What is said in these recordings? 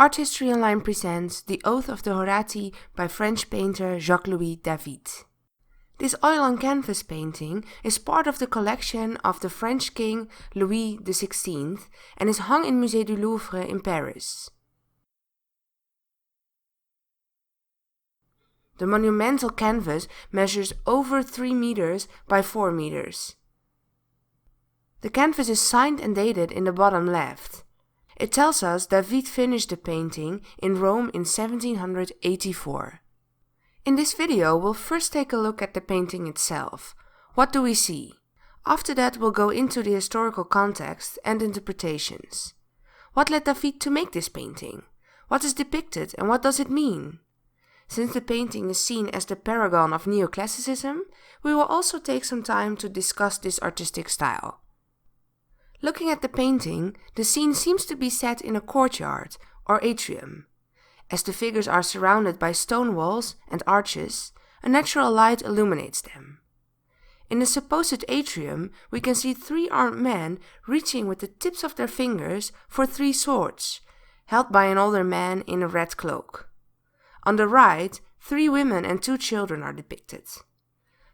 Art History Online presents The Oath of the Horatii by French painter Jacques-Louis David. This oil on canvas painting is part of the collection of the French king Louis XVI and is hung in Musée du Louvre in Paris. The monumental canvas measures over 3 meters by 4 meters. The canvas is signed and dated in the bottom left. It tells us David finished the painting in Rome in 1784. In this video, we'll first take a look at the painting itself. What do we see? After that, we'll go into the historical context and interpretations. What led David to make this painting? What is depicted and what does it mean? Since the painting is seen as the paragon of Neoclassicism, we will also take some time to discuss this artistic style. Looking at the painting, the scene seems to be set in a courtyard or atrium. As the figures are surrounded by stone walls and arches, a natural light illuminates them. In the supposed atrium, we can see 3 armed men reaching with the tips of their fingers for 3 swords, held by an older man in a red cloak. On the right, 3 women and 2 children are depicted.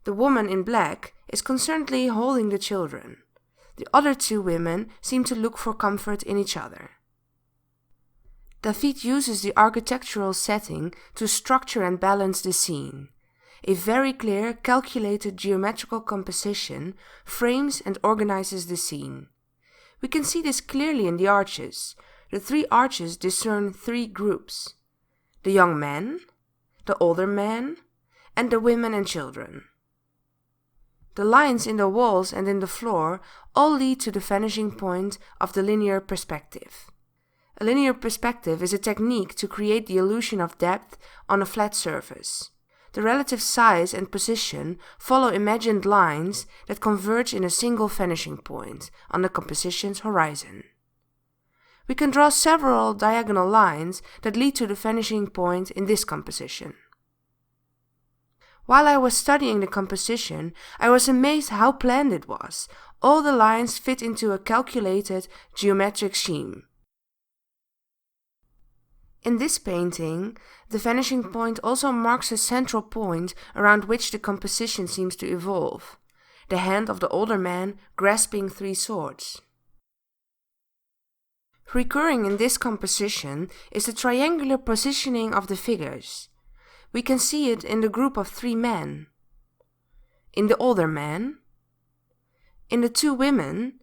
The woman in black is concernedly holding the children. The other 2 women seem to look for comfort in each other. David uses the architectural setting to structure and balance the scene. A very clear, calculated geometrical composition frames and organizes the scene. We can see this clearly in the arches. The 3 arches discern 3 groups: the young men, the older men, and the women and children. The lines in the walls and in the floor all lead to the vanishing point of the linear perspective. A linear perspective is a technique to create the illusion of depth on a flat surface. The relative size and position follow imagined lines that converge in a single vanishing point on the composition's horizon. We can draw several diagonal lines that lead to the vanishing point in this composition. While I was studying the composition, I was amazed how planned it was. All the lines fit into a calculated geometric scheme. In this painting, the vanishing point also marks a central point around which the composition seems to evolve: the hand of the older man grasping 3 swords. Recurring in this composition is the triangular positioning of the figures. We can see it in the group of 3 men, in the older man, in the 2 women,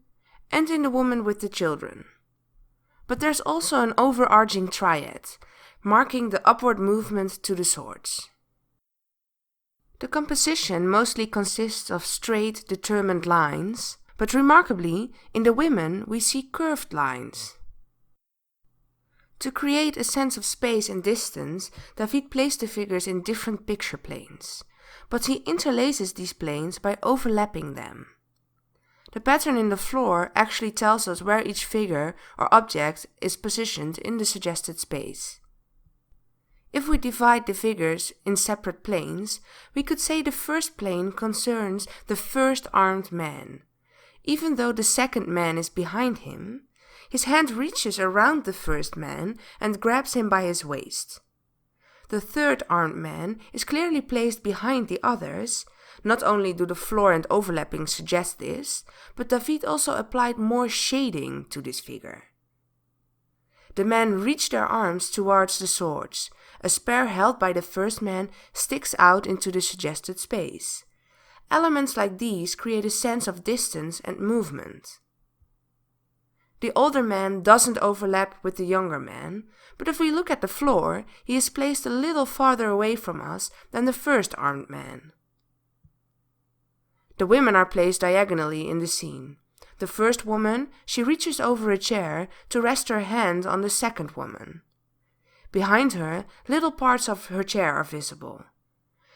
and in the woman with the children. But there's also an overarching triad, marking the upward movement to the swords. The composition mostly consists of straight, determined lines, but remarkably, in the women we see curved lines. To create a sense of space and distance, David placed the figures in different picture planes, but he interlaces these planes by overlapping them. The pattern in the floor actually tells us where each figure or object is positioned in the suggested space. If we divide the figures in separate planes, we could say the first plane concerns the first armed man. Even though the second man is behind him, his hand reaches around the first man and grabs him by his waist. The third armed man is clearly placed behind the others. Not only do the floor and overlapping suggest this, but David also applied more shading to this figure. The men reach their arms towards the swords. A spear held by the first man sticks out into the suggested space. Elements like these create a sense of distance and movement. The older man doesn't overlap with the younger man, but if we look at the floor, he is placed a little farther away from us than the first armed man. The women are placed diagonally in the scene. The first woman, she reaches over a chair to rest her hand on the second woman. Behind her, little parts of her chair are visible.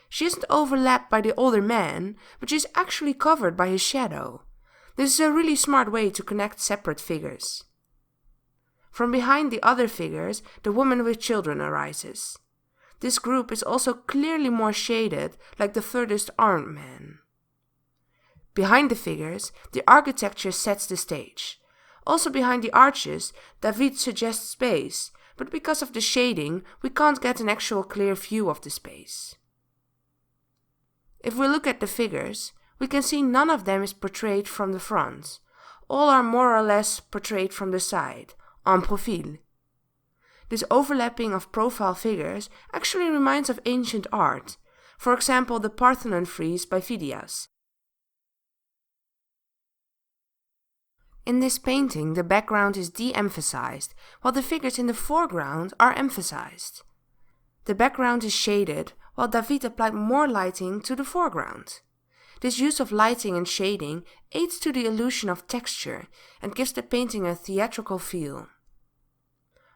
She isn't overlapped by the older man, but she is actually covered by his shadow. This is a really smart way to connect separate figures. From behind the other figures, the woman with children arises. This group is also clearly more shaded, like the furthest armed man. Behind the figures, the architecture sets the stage. Also behind the arches, David suggests space, but because of the shading, we can't get an actual clear view of the space. If we look at the figures, we can see none of them is portrayed from the front. All are more or less portrayed from the side, en profil. This overlapping of profile figures actually reminds of ancient art, for example the Parthenon frieze by Phidias. In this painting, the background is de-emphasized, while the figures in the foreground are emphasized. The background is shaded, while David applied more lighting to the foreground. This use of lighting and shading aids to the illusion of texture and gives the painting a theatrical feel.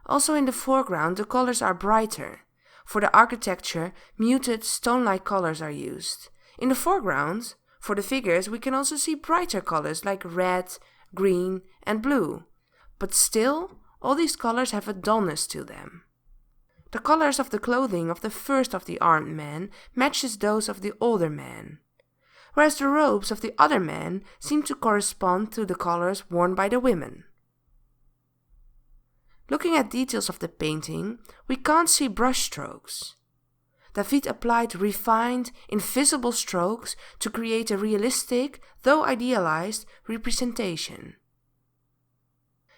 Also in the foreground, the colors are brighter. For the architecture, muted stone-like colors are used. In the foreground, for the figures, we can also see brighter colors like red, green, and blue. But still, all these colors have a dullness to them. The colors of the clothing of the first of the armed men matches those of the older man, whereas the robes of the other men seem to correspond to the colors worn by the women. Looking at details of the painting, we can't see brush strokes. David applied refined, invisible strokes to create a realistic, though idealized, representation.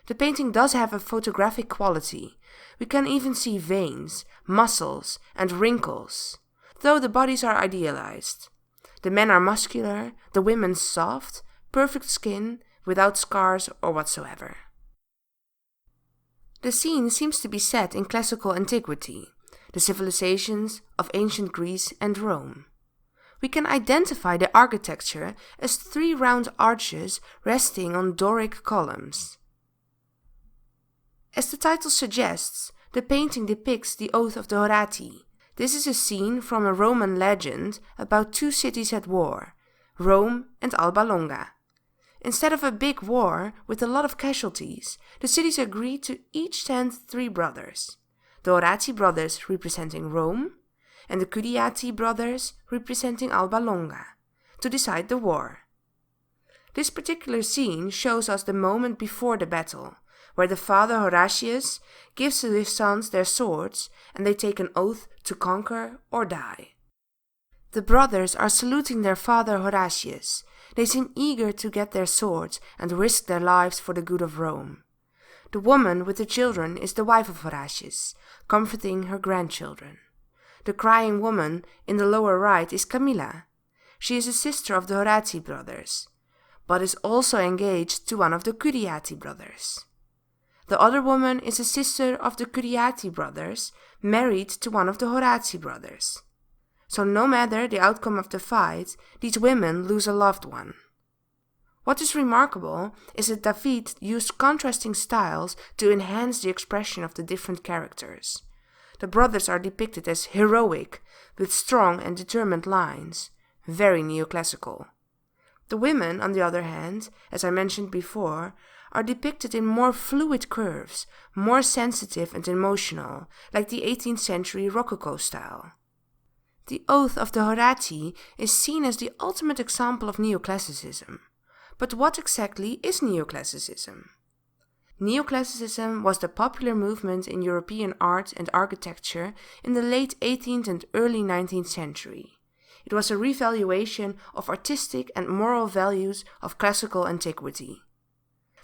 The painting does have a photographic quality. We can even see veins, muscles, and wrinkles, though the bodies are idealized. The men are muscular, the women soft, perfect skin, without scars or whatsoever. The scene seems to be set in classical antiquity, the civilizations of ancient Greece and Rome. We can identify the architecture as 3 round arches resting on Doric columns. As the title suggests, the painting depicts the oath of the Horatii. This is a scene from a Roman legend about 2 cities at war, Rome and Alba Longa. Instead of a big war with a lot of casualties, the cities agreed to each send 3 brothers. The Horatii brothers representing Rome, and the Curiati brothers representing Alba Longa, to decide the war. This particular scene shows us the moment before the battle, where the father Horatius gives to his sons their swords and they take an oath to conquer or die. The brothers are saluting their father Horatius. They seem eager to get their swords and risk their lives for the good of Rome. The woman with the children is the wife of Horatius, comforting her grandchildren. The crying woman in the lower right is Camilla. She is a sister of the Horatii brothers, but is also engaged to one of the Curiati brothers. The other woman is a sister of the Curiati brothers, married to one of the Horatii brothers. So no matter the outcome of the fight, these women lose a loved one. What is remarkable is that David used contrasting styles to enhance the expression of the different characters. The brothers are depicted as heroic, with strong and determined lines, very neoclassical. The women, on the other hand, as I mentioned before, are depicted in more fluid curves, more sensitive and emotional, like the 18th century Rococo style. The Oath of the Horatii is seen as the ultimate example of neoclassicism. But what exactly is neoclassicism? Neoclassicism was the popular movement in European art and architecture in the late 18th and early 19th century. It was a revaluation of artistic and moral values of classical antiquity.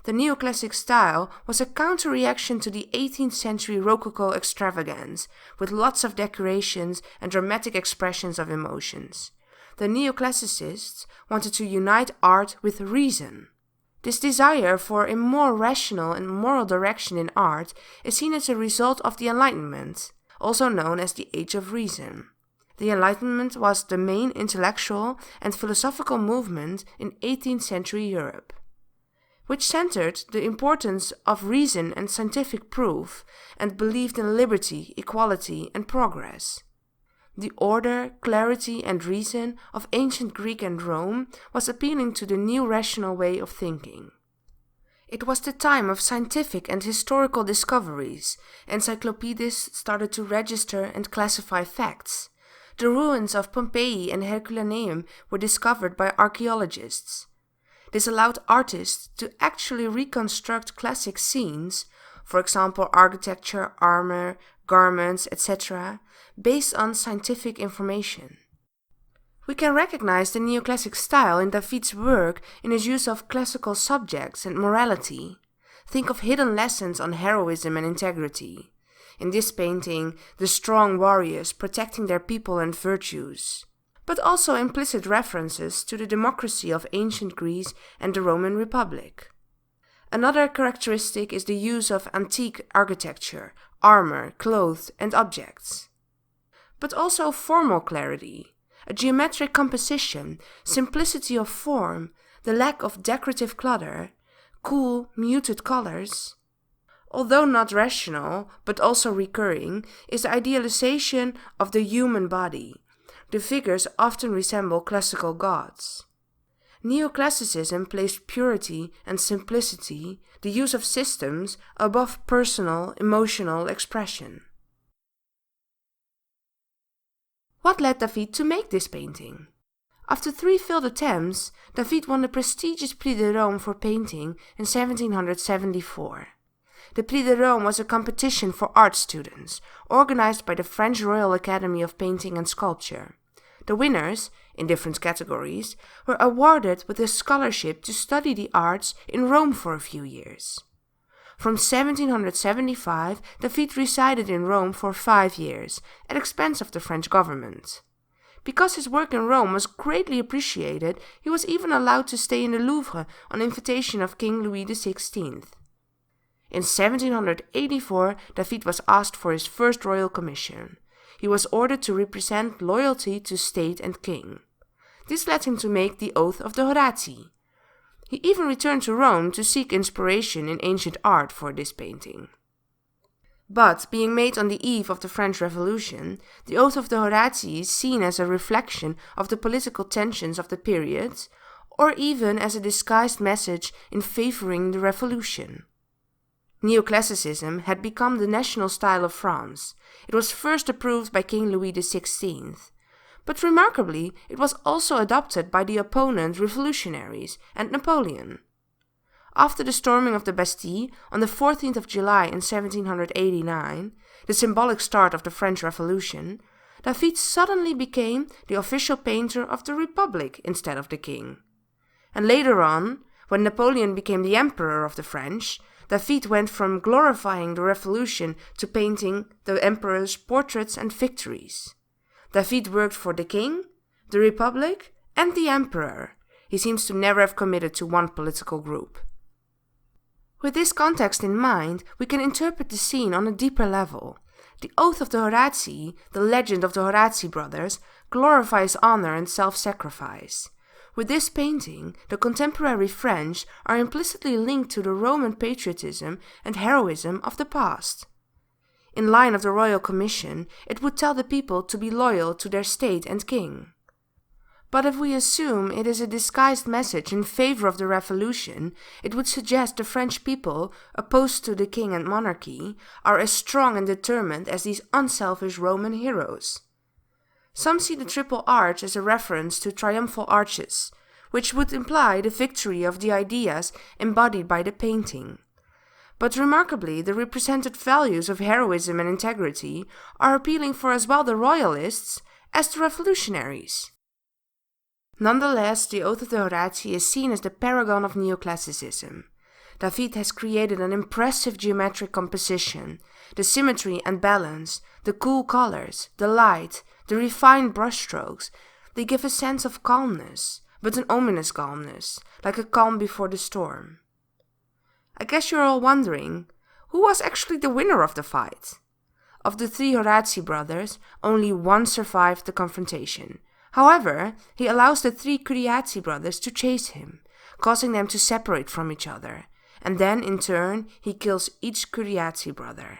The neoclassic style was a counter-reaction to the 18th century Rococo extravagance, with lots of decorations and dramatic expressions of emotions. The neoclassicists wanted to unite art with reason. This desire for a more rational and moral direction in art is seen as a result of the Enlightenment, also known as the Age of Reason. The Enlightenment was the main intellectual and philosophical movement in 18th century Europe, which centered the importance of reason and scientific proof and believed in liberty, equality, and progress. The order, clarity, and reason of ancient Greek and Rome was appealing to the new rational way of thinking. It was the time of scientific and historical discoveries. Encyclopedists started to register and classify facts. The ruins of Pompeii and Herculaneum were discovered by archaeologists. This allowed artists to actually reconstruct classic scenes, for example architecture, armor, garments, etc., based on scientific information. We can recognize the neoclassic style in David's work in his use of classical subjects and morality. Think of hidden lessons on heroism and integrity. In this painting, the strong warriors protecting their people and virtues, but also implicit references to the democracy of ancient Greece and the Roman Republic. Another characteristic is the use of antique architecture, armor, clothes, and objects. But also formal clarity, a geometric composition, simplicity of form, the lack of decorative clutter, cool, muted colors. Although not rational, but also recurring, is the idealization of the human body. The figures often resemble classical gods. Neoclassicism placed purity and simplicity, the use of systems, above personal, emotional expression. What led David to make this painting? After 3 failed attempts, David won the prestigious Prix de Rome for painting in 1774. The Prix de Rome was a competition for art students, organized by the French Royal Academy of Painting and Sculpture. The winners, in different categories, were awarded with a scholarship to study the arts in Rome for a few years. From 1775, David resided in Rome for 5 years, at expense of the French government. Because his work in Rome was greatly appreciated, he was even allowed to stay in the Louvre on invitation of King Louis XVI. In 1784, David was asked for his first royal commission. He was ordered to represent loyalty to state and king. This led him to make the oath of the Horatii. He even returned to Rome to seek inspiration in ancient art for this painting. But, being made on the eve of the French Revolution, the oath of the Horatii is seen as a reflection of the political tensions of the period, or even as a disguised message in favoring the revolution. Neoclassicism had become the national style of France. It was first approved by King Louis XVI. But remarkably, it was also adopted by the opponent revolutionaries and Napoleon. After the storming of the Bastille on the 14th of July in 1789, the symbolic start of the French Revolution, David suddenly became the official painter of the Republic instead of the king. And later on, when Napoleon became the emperor of the French, David went from glorifying the revolution to painting the emperor's portraits and victories. David worked for the king, the republic, and the emperor. He seems to never have committed to one political group. With this context in mind, we can interpret the scene on a deeper level. The Oath of the Horatii, the legend of the Horatii brothers, glorifies honor and self-sacrifice. With this painting, the contemporary French are implicitly linked to the Roman patriotism and heroism of the past. In line of the royal commission, it would tell the people to be loyal to their state and king. But if we assume it is a disguised message in favor of the revolution, it would suggest the French people, opposed to the king and monarchy, are as strong and determined as these unselfish Roman heroes. Some see the triple arch as a reference to triumphal arches, which would imply the victory of the ideas embodied by the painting. But remarkably, the represented values of heroism and integrity are appealing for as well the royalists as the revolutionaries. Nonetheless, the Oath of the Horatii is seen as the paragon of Neoclassicism. David has created an impressive geometric composition, the symmetry and balance, the cool colors, the light, the refined brushstrokes. They give a sense of calmness, but an ominous calmness, like a calm before the storm. I guess you're all wondering, who was actually the winner of the fight? Of the 3 Horatii brothers, only one survived the confrontation. However, he allows the 3 Horatii brothers to chase him, causing them to separate from each other, and then in turn he kills each Horatii brother.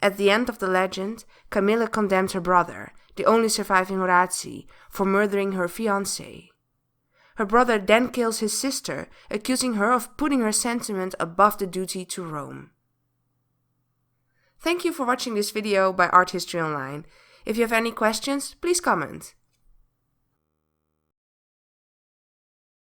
At the end of the legend, Camilla condemned her brother, the only surviving Horatii, for murdering her fiancé. Her brother then kills his sister, accusing her of putting her sentiment above the duty to Rome. Thank you for watching this video by Art History Online. If you have any questions, please comment.